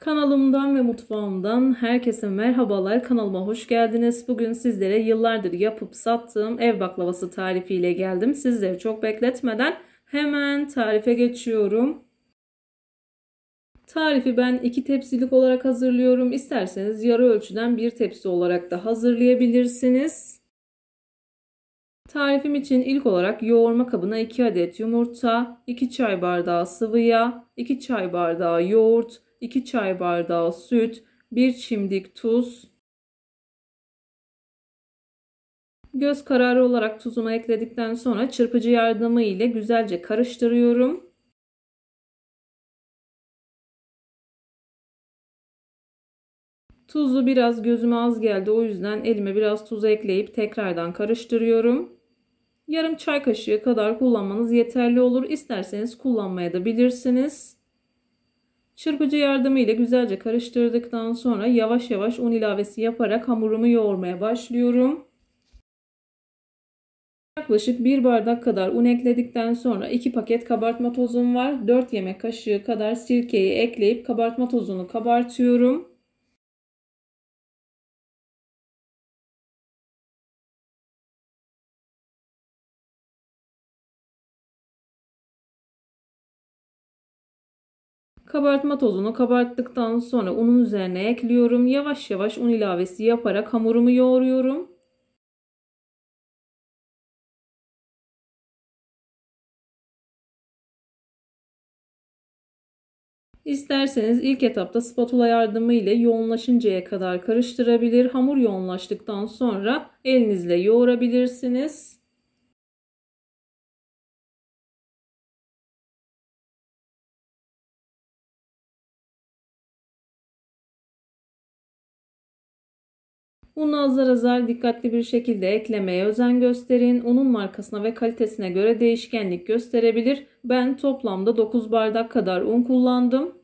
Kanalımdan ve mutfağımdan herkese merhabalar. Kanalıma hoş geldiniz. Bugün sizlere yıllardır yapıp sattığım ev baklavası tarifiyle geldim. Sizleri çok bekletmeden hemen tarife geçiyorum. Tarifi ben 2 tepsilik olarak hazırlıyorum. İsterseniz yarı ölçüden 1 tepsi olarak da hazırlayabilirsiniz. Tarifim için ilk olarak yoğurma kabına 2 adet yumurta, 2 çay bardağı sıvı yağ, 2 çay bardağı yoğurt, 2 çay bardağı süt, 1 çimdik tuz. Göz kararı olarak tuzumu ekledikten sonra çırpıcı yardımı ile güzelce karıştırıyorum. Tuzu biraz gözüme az geldi, o yüzden elime biraz tuz ekleyip tekrardan karıştırıyorum. Yarım çay kaşığı kadar kullanmanız yeterli olur. İsterseniz kullanmaya da bilirsiniz. Çırpıcı yardımı ile güzelce karıştırdıktan sonra yavaş yavaş un ilavesi yaparak hamurumu yoğurmaya başlıyorum. Yaklaşık 1 bardak kadar un ekledikten sonra 2 paket kabartma tozum var. 4 yemek kaşığı kadar sirkeyi ekleyip kabartma tozunu kabartıyorum. Kabartma tozunu kabarttıktan sonra unun üzerine ekliyorum. Yavaş yavaş un ilavesi yaparak hamurumu yoğuruyorum. İsterseniz ilk etapta spatula yardımı ile yoğunlaşıncaya kadar karıştırabilir. Hamur yoğunlaştıktan sonra elinizle yoğurabilirsiniz. Unu azar azar dikkatli bir şekilde eklemeye özen gösterin. Unun markasına ve kalitesine göre değişkenlik gösterebilir. Ben toplamda 9 bardak kadar un kullandım.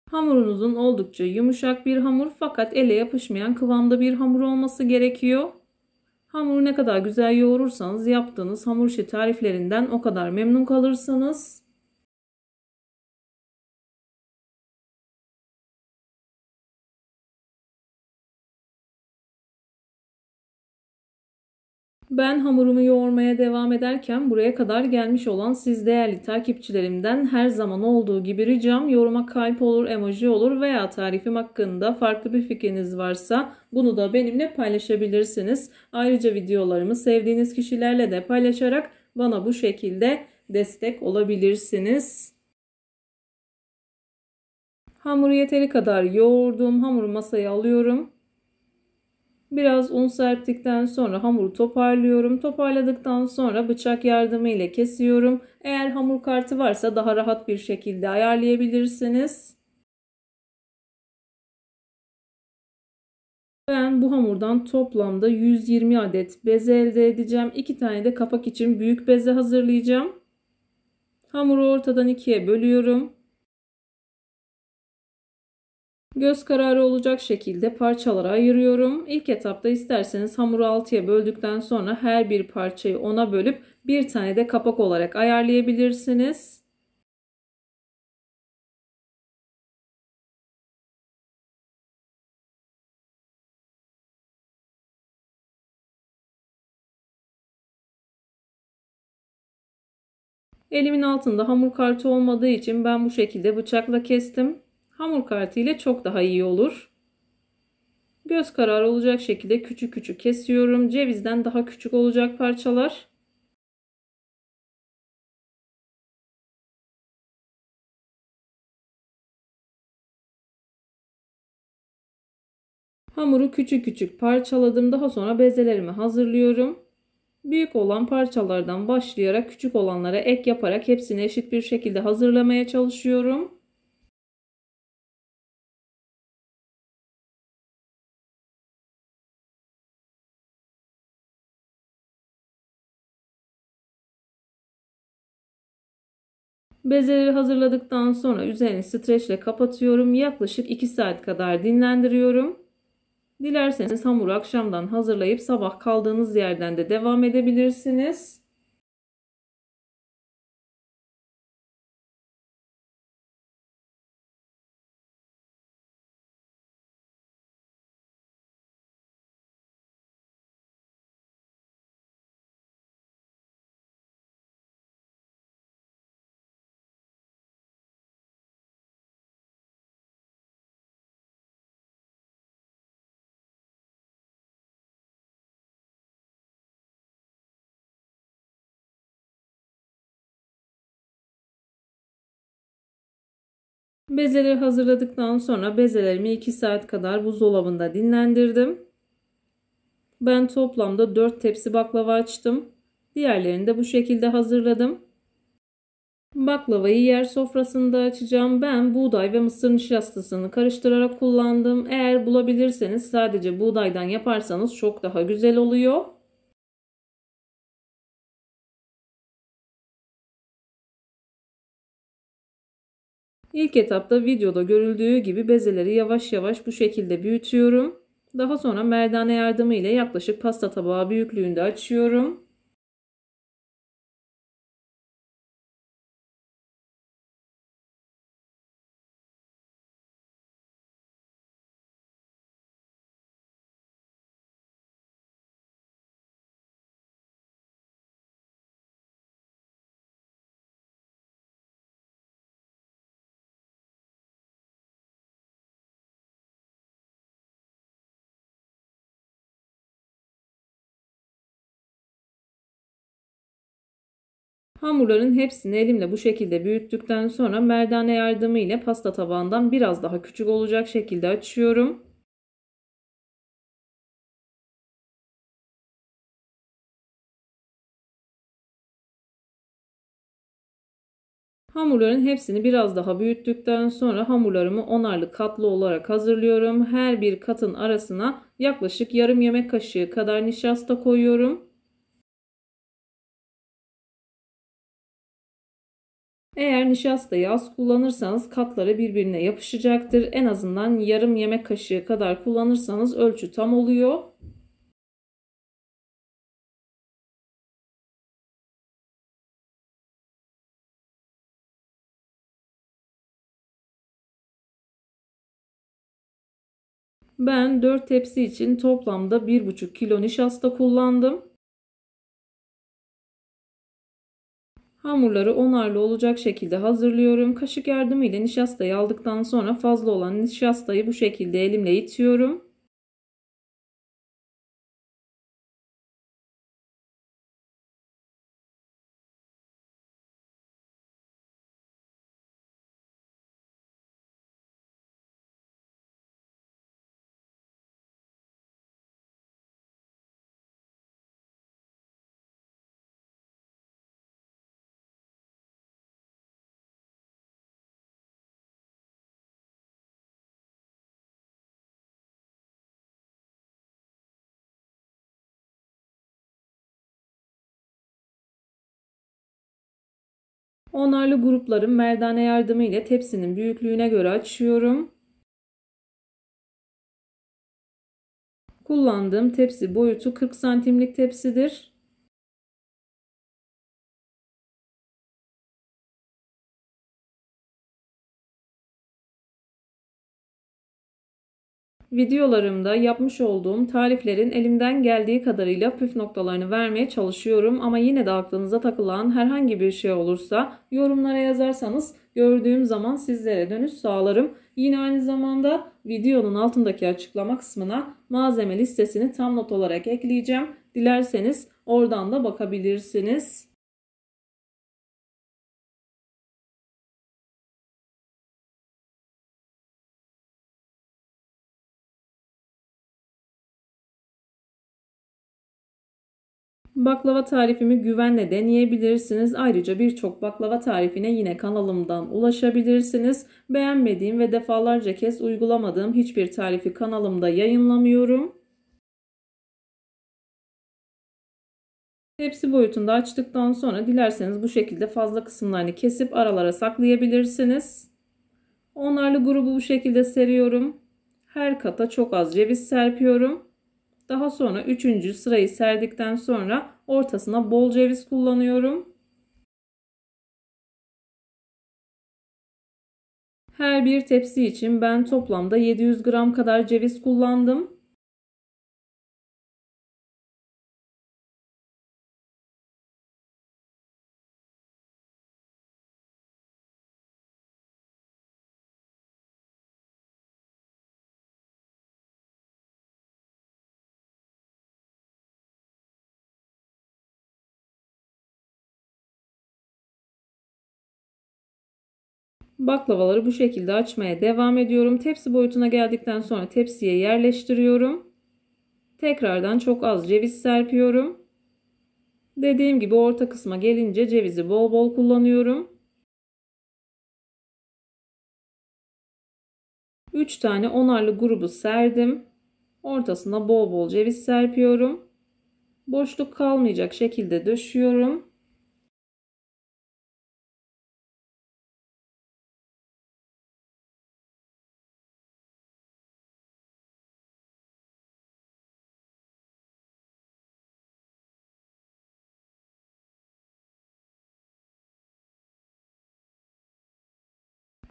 Hamurunuzun oldukça yumuşak bir hamur fakat ele yapışmayan kıvamda bir hamur olması gerekiyor. Hamuru ne kadar güzel yoğurursanız yaptığınız hamur işi tariflerinden o kadar memnun kalırsınız. Ben hamurumu yoğurmaya devam ederken buraya kadar gelmiş olan siz değerli takipçilerimden her zaman olduğu gibi ricam yoruma kalp olur, emoji olur veya tarifim hakkında farklı bir fikriniz varsa bunu da benimle paylaşabilirsiniz. Ayrıca videolarımı sevdiğiniz kişilerle de paylaşarak bana bu şekilde destek olabilirsiniz. Hamuru yeteri kadar yoğurdum. Hamuru masaya alıyorum. Biraz un serptikten sonra hamuru toparlıyorum. Toparladıktan sonra bıçak yardımı ile kesiyorum. Eğer hamur kartı varsa daha rahat bir şekilde ayarlayabilirsiniz. Ben bu hamurdan toplamda 120 adet beze elde edeceğim. 2 tane de kapak için büyük beze hazırlayacağım. Hamuru ortadan ikiye bölüyorum. Göz kararı olacak şekilde parçalara ayırıyorum. İlk etapta isterseniz hamuru 6'ya böldükten sonra her bir parçayı 10'a bölüp bir tane de kapak olarak ayarlayabilirsiniz. Elimin altında hamur kartı olmadığı için ben bu şekilde bıçakla kestim. Hamur kartı ile çok daha iyi olur. Göz kararı olacak şekilde küçük küçük kesiyorum. Cevizden daha küçük olacak parçalar. Hamuru küçük küçük parçaladım. Daha sonra bezelerimi hazırlıyorum. Büyük olan parçalardan başlayarak küçük olanlara ek yaparak hepsini eşit bir şekilde hazırlamaya çalışıyorum. Bezeleri hazırladıktan sonra üzerini streçle kapatıyorum. Yaklaşık 2 saat kadar dinlendiriyorum. Dilerseniz hamuru akşamdan hazırlayıp sabah kaldığınız yerden de devam edebilirsiniz. Bezeleri hazırladıktan sonra bezelerimi 2 saat kadar buzdolabında dinlendirdim. Ben toplamda 4 tepsi baklava açtım. Diğerlerini de bu şekilde hazırladım. Baklavayı yer sofrasında açacağım. Ben buğday ve mısır nişastasını karıştırarak kullandım. Eğer bulabilirseniz sadece buğdaydan yaparsanız çok daha güzel oluyor. İlk etapta videoda görüldüğü gibi bezeleri yavaş yavaş bu şekilde büyütüyorum. Daha sonra merdane yardımı ile yaklaşık pasta tabağı büyüklüğünde açıyorum. Hamurların hepsini elimle bu şekilde büyüttükten sonra merdane yardımı ile pasta tabağından biraz daha küçük olacak şekilde açıyorum. Hamurların hepsini biraz daha büyüttükten sonra hamurlarımı onarlı katlı olarak hazırlıyorum. Her bir katın arasına yaklaşık yarım yemek kaşığı kadar nişasta koyuyorum. Eğer nişastayı az kullanırsanız katları birbirine yapışacaktır. En azından yarım yemek kaşığı kadar kullanırsanız ölçü tam oluyor. Ben 4 tepsi için toplamda 1,5 kilo nişasta kullandım. Hamurları onarlı olacak şekilde hazırlıyorum. Kaşık yardımıyla nişastayı aldıktan sonra fazla olan nişastayı bu şekilde elimle itiyorum. Onarlı grupları merdane yardımı ile tepsinin büyüklüğüne göre açıyorum. Kullandığım tepsi boyutu 40 santimlik tepsidir. Videolarımda yapmış olduğum tariflerin elimden geldiği kadarıyla püf noktalarını vermeye çalışıyorum ama yine de aklınıza takılan herhangi bir şey olursa yorumlara yazarsanız gördüğüm zaman sizlere dönüş sağlarım. Yine aynı zamanda videonun altındaki açıklama kısmına malzeme listesini tam not olarak ekleyeceğim. Dilerseniz oradan da bakabilirsiniz. Baklava tarifimi güvenle deneyebilirsiniz. Ayrıca birçok baklava tarifine yine kanalımdan ulaşabilirsiniz. Beğenmediğim ve defalarca kez uygulamadığım hiçbir tarifi kanalımda yayınlamıyorum. Tepsi boyutunda açtıktan sonra dilerseniz bu şekilde fazla kısımlarını kesip aralara saklayabilirsiniz. Onarlı grubu bu şekilde seriyorum. Her kata çok az ceviz serpiyorum. Daha sonra 3. sırayı serdikten sonra ortasına bol ceviz kullanıyorum. Her bir tepsi için ben toplamda 700 gram kadar ceviz kullandım. Baklavaları bu şekilde açmaya devam ediyorum. Tepsi boyutuna geldikten sonra tepsiye yerleştiriyorum. Tekrardan çok az ceviz serpiyorum. Dediğim gibi orta kısma gelince cevizi bol bol kullanıyorum. 3 tane onarlı grubu serdim. Ortasına bol bol ceviz serpiyorum. Boşluk kalmayacak şekilde döşüyorum.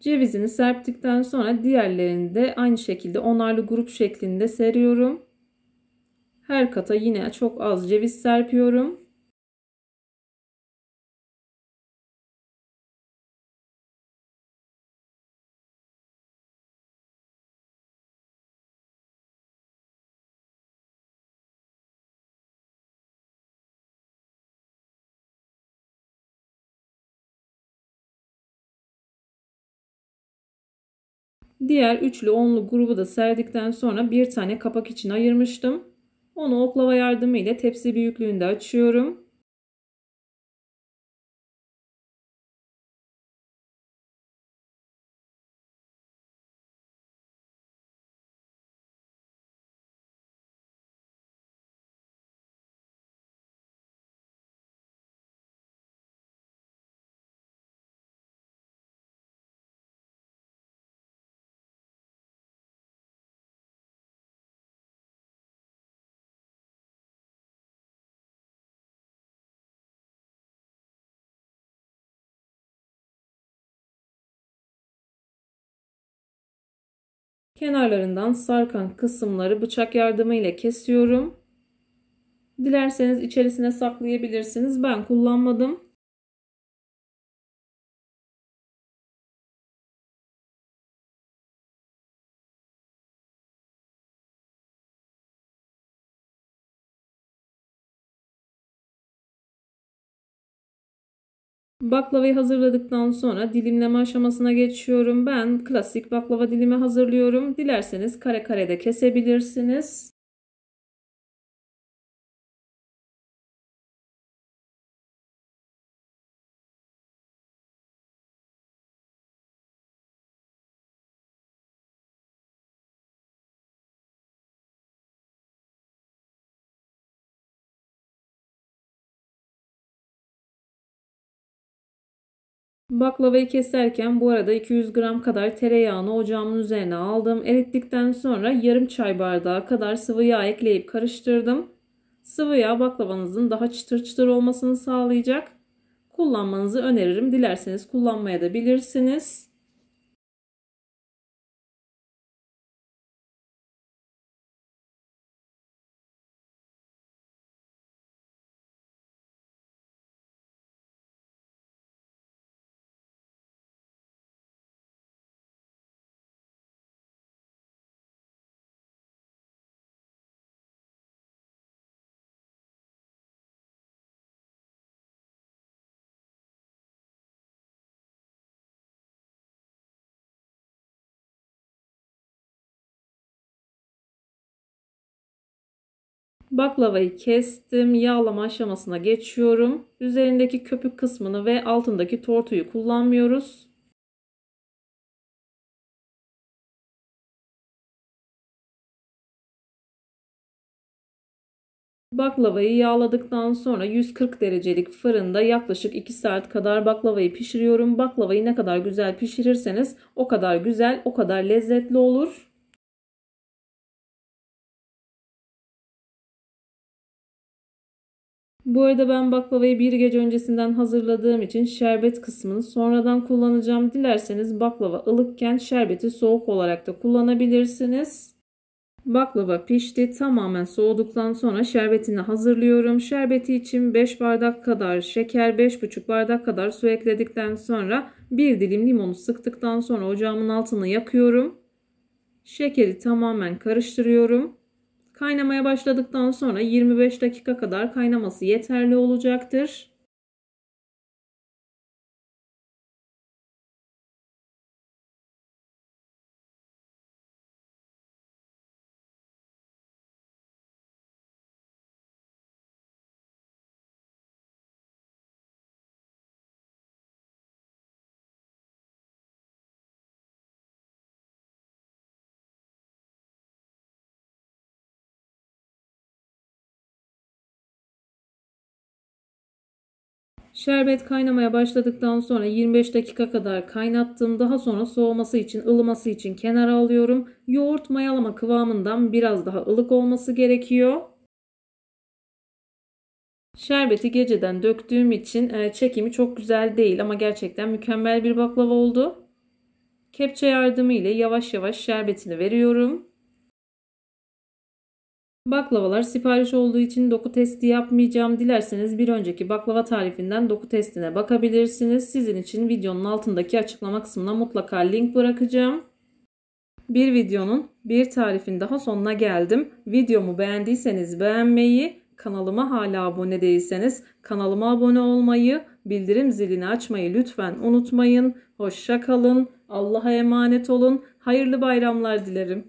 Cevizini serptikten sonra diğerlerini de aynı şekilde onarlı grup şeklinde seriyorum. Her kata yine çok az ceviz serpiyorum. Diğer üçlü onlu grubu da serdikten sonra bir tane kapak için ayırmıştım. Onu oklava yardımıyla tepsi büyüklüğünde açıyorum. Kenarlarından sarkan kısımları bıçak yardımıyla kesiyorum. Dilerseniz içerisine saklayabilirsiniz. Ben kullanmadım. Baklavayı hazırladıktan sonra dilimleme aşamasına geçiyorum. Ben klasik baklava dilimi hazırlıyorum. Dilerseniz kare kare de kesebilirsiniz. Baklavayı keserken bu arada 200 gram kadar tereyağını ocağımın üzerine aldım. Erittikten sonra yarım çay bardağı kadar sıvı yağ ekleyip karıştırdım. Sıvı yağ baklavanızın daha çıtır çıtır olmasını sağlayacak. Kullanmanızı öneririm. Dilerseniz kullanmaya da bilirsiniz. Baklavayı kestim. Yağlama aşamasına geçiyorum. Üzerindeki köpük kısmını ve altındaki tortuyu kullanmıyoruz. Baklavayı yağladıktan sonra 140 derecelik fırında yaklaşık 2 saat kadar baklavayı pişiriyorum. Baklavayı ne kadar güzel pişirirseniz o kadar güzel, o kadar lezzetli olur. Bu arada ben baklavayı bir gece öncesinden hazırladığım için şerbet kısmını sonradan kullanacağım. Dilerseniz baklava ılıkken şerbeti soğuk olarak da kullanabilirsiniz. Baklava pişti. Tamamen soğuduktan sonra şerbetini hazırlıyorum. Şerbeti için 5 bardak kadar şeker, 5,5 bardak kadar su ekledikten sonra bir dilim limonu sıktıktan sonra ocağımın altını yakıyorum. Şekeri tamamen karıştırıyorum. Kaynamaya başladıktan sonra 25 dakika kadar kaynaması yeterli olacaktır. Şerbet kaynamaya başladıktan sonra 25 dakika kadar kaynattım. Daha sonra soğuması için, ılıması için kenara alıyorum. Yoğurt mayalama kıvamından biraz daha ılık olması gerekiyor. Şerbeti geceden döktüğüm için çekimi çok güzel değil ama gerçekten mükemmel bir baklava oldu. Kepçe yardımı ile yavaş yavaş şerbetini veriyorum. Baklavalar sipariş olduğu için doku testi yapmayacağım. Dilerseniz bir önceki baklava tarifinden doku testine bakabilirsiniz. Sizin için videonun altındaki açıklama kısmına mutlaka link bırakacağım. Bir videonun, bir tarifin daha sonuna geldim. Videomu beğendiyseniz beğenmeyi, kanalıma hala abone değilseniz kanalıma abone olmayı, bildirim zilini açmayı lütfen unutmayın. Hoşça kalın, Allah'a emanet olun, hayırlı bayramlar dilerim.